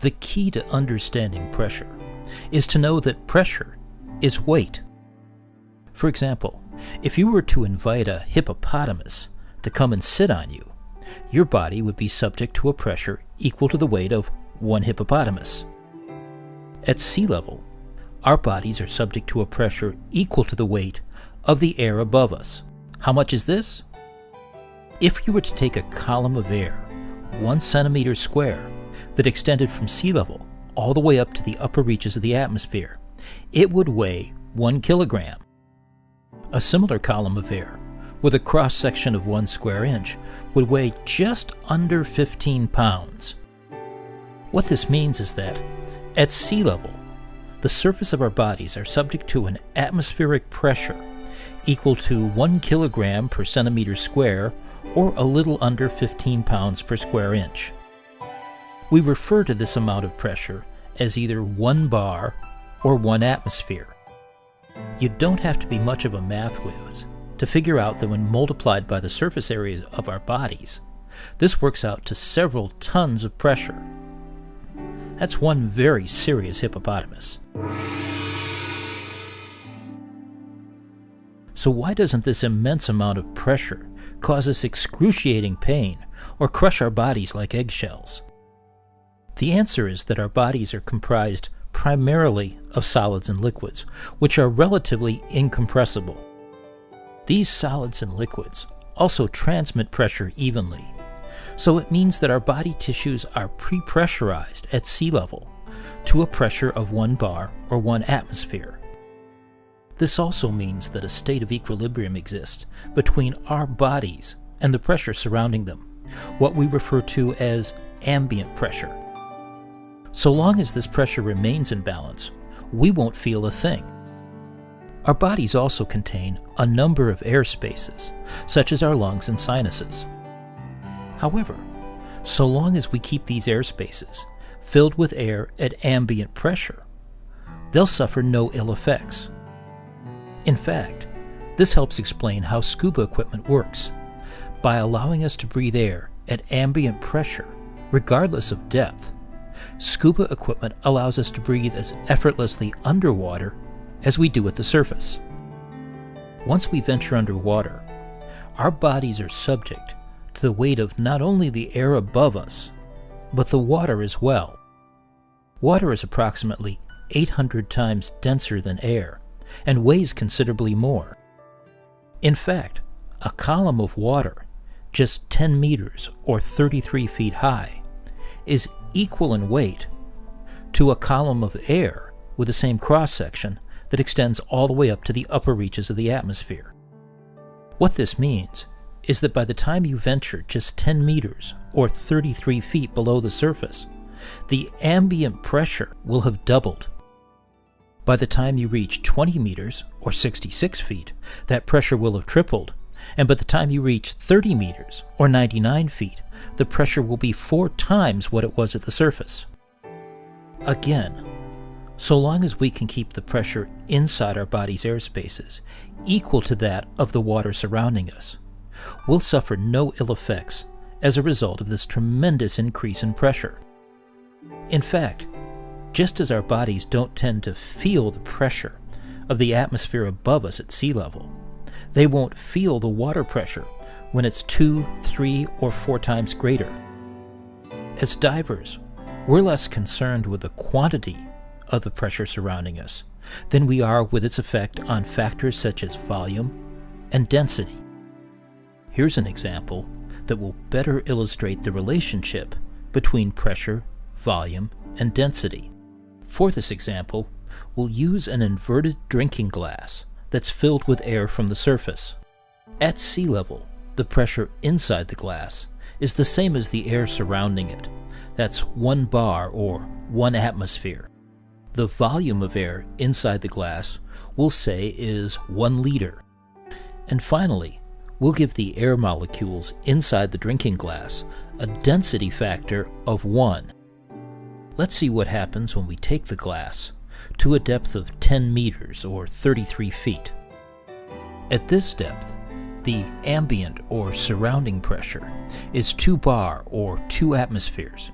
The key to understanding pressure is to know that pressure is weight. For example, if you were to invite a hippopotamus to come and sit on you, your body would be subject to a pressure equal to the weight of one hippopotamus. At sea level, our bodies are subject to a pressure equal to the weight of the air above us. How much is this? If you were to take a column of air, 1 centimeter square, that extended from sea level all the way up to the upper reaches of the atmosphere, it would weigh 1 kilogram. A similar column of air, with a cross-section of 1 square inch, would weigh just under 15 pounds. What this means is that, at sea level, the surface of our bodies are subject to an atmospheric pressure equal to 1 kilogram per centimeter square, or a little under 15 pounds per square inch. We refer to this amount of pressure as either 1 bar or 1 atmosphere. You don't have to be much of a math whiz to figure out that when multiplied by the surface areas of our bodies, this works out to several tons of pressure. That's one very serious hippopotamus. So why doesn't this immense amount of pressure cause us excruciating pain or crush our bodies like eggshells? The answer is that our bodies are comprised primarily of solids and liquids, which are relatively incompressible. These solids and liquids also transmit pressure evenly, so it means that our body tissues are pre-pressurized at sea level to a pressure of 1 bar or 1 atmosphere. This also means that a state of equilibrium exists between our bodies and the pressure surrounding them, what we refer to as ambient pressure. So long as this pressure remains in balance, we won't feel a thing. Our bodies also contain a number of air spaces, such as our lungs and sinuses. However, so long as we keep these air spaces filled with air at ambient pressure, they'll suffer no ill effects. In fact, this helps explain how scuba equipment works. By allowing us to breathe air at ambient pressure, regardless of depth, scuba equipment allows us to breathe as effortlessly underwater as we do at the surface. Once we venture underwater, our bodies are subject to the weight of not only the air above us, but the water as well. Water is approximately 800 times denser than air and weighs considerably more. In fact, a column of water, just 10 meters or 33 feet high, is equal in weight to a column of air with the same cross-section that extends all the way up to the upper reaches of the atmosphere. What this means is that by the time you venture just 10 meters or 33 feet below the surface, the ambient pressure will have doubled. By the time you reach 20 meters or 66 feet, that pressure will have tripled, and by the time you reach 30 meters or 99 feet, the pressure will be 4 times what it was at the surface. Again, so long as we can keep the pressure inside our body's air spaces equal to that of the water surrounding us, we'll suffer no ill effects as a result of this tremendous increase in pressure. In fact, just as our bodies don't tend to feel the pressure of the atmosphere above us at sea level, they won't feel the water pressure when it's 2, 3, or 4 times greater. As divers, we're less concerned with the quantity of the pressure surrounding us than we are with its effect on factors such as volume and density. Here's an example that will better illustrate the relationship between pressure, volume, and density. For this example, we'll use an inverted drinking glass that's filled with air from the surface. At sea level, the pressure inside the glass is the same as the air surrounding it. That's 1 bar or 1 atmosphere. The volume of air inside the glass we'll say is 1 liter. And finally, we'll give the air molecules inside the drinking glass a density factor of 1. Let's see what happens when we take the glass to a depth of 10 meters or 33 feet. At this depth, the ambient or surrounding pressure is 2 bar or 2 atmospheres,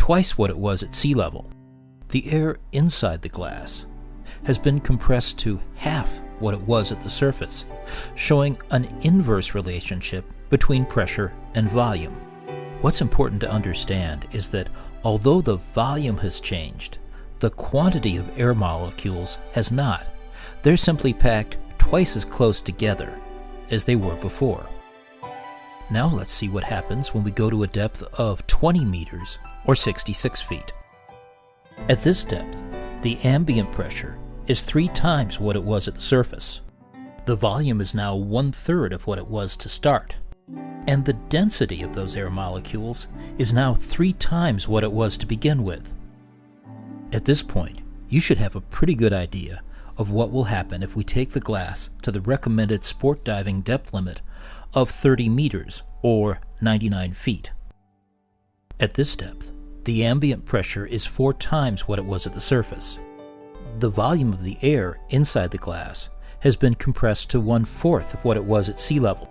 twice what it was at sea level. The air inside the glass has been compressed to half what it was at the surface, showing an inverse relationship between pressure and volume. What's important to understand is that although the volume has changed, the quantity of air molecules has not. They're simply packed twice as close together as they were before. Now let's see what happens when we go to a depth of 20 meters or 66 feet. At this depth, the ambient pressure is 3 times what it was at the surface. The volume is now 1/3 of what it was to start. And the density of those air molecules is now 3 times what it was to begin with. At this point, you should have a pretty good idea of what will happen if we take the glass to the recommended sport diving depth limit of 30 meters or 99 feet. At this depth, the ambient pressure is 4 times what it was at the surface. The volume of the air inside the glass has been compressed to 1/4 of what it was at sea level.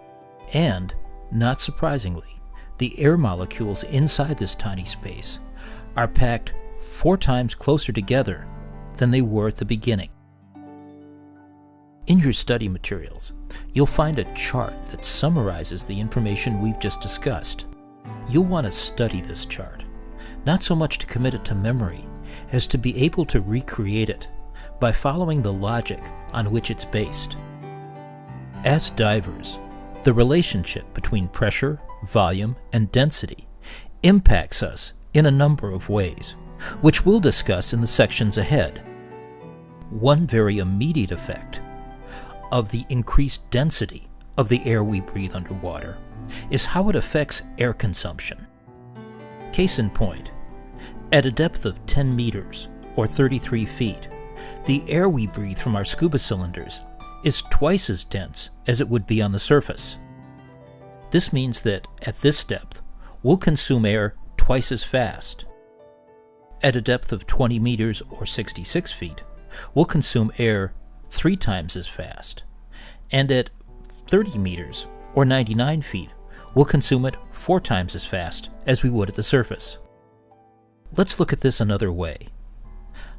And, not surprisingly, the air molecules inside this tiny space are packed 4 times closer together than they were at the beginning. In your study materials, you'll find a chart that summarizes the information we've just discussed. You'll want to study this chart, not so much to commit it to memory as to be able to recreate it by following the logic on which it's based. As divers, the relationship between pressure, volume, and density impacts us in a number of ways, which we'll discuss in the sections ahead. One very immediate effect of the increased density of the air we breathe underwater is how it affects air consumption. Case in point, at a depth of 10 meters or 33 feet, the air we breathe from our scuba cylinders is twice as dense as it would be on the surface. This means that at this depth, we'll consume air twice as fast. At a depth of 20 meters or 66 feet, we'll consume air 3 times as fast. And at 30 meters or 99 feet, we'll consume it 4 times as fast as we would at the surface. Let's look at this another way.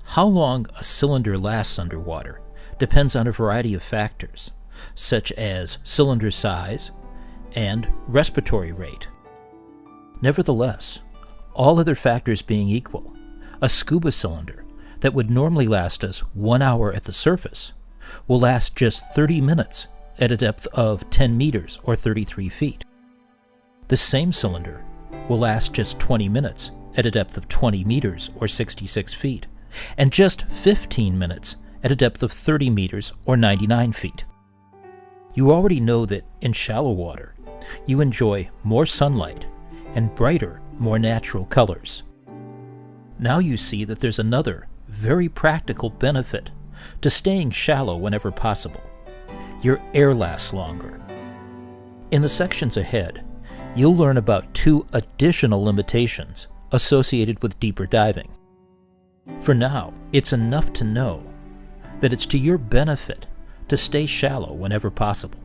How long a cylinder lasts underwater depends on a variety of factors, such as cylinder size and respiratory rate. Nevertheless, all other factors being equal, a scuba cylinder that would normally last us 1 hour at the surface will last just 30 minutes at a depth of 10 meters or 33 feet. This same cylinder will last just 20 minutes at a depth of 20 meters or 66 feet, and just 15 minutes at a depth of 30 meters or 99 feet. You already know that in shallow water, you enjoy more sunlight and brighter, more natural colors. Now you see that there's another very practical benefit to staying shallow whenever possible. Your air lasts longer. In the sections ahead, you'll learn about 2 additional limitations associated with deeper diving. For now, it's enough to know that it's to your benefit to stay shallow whenever possible.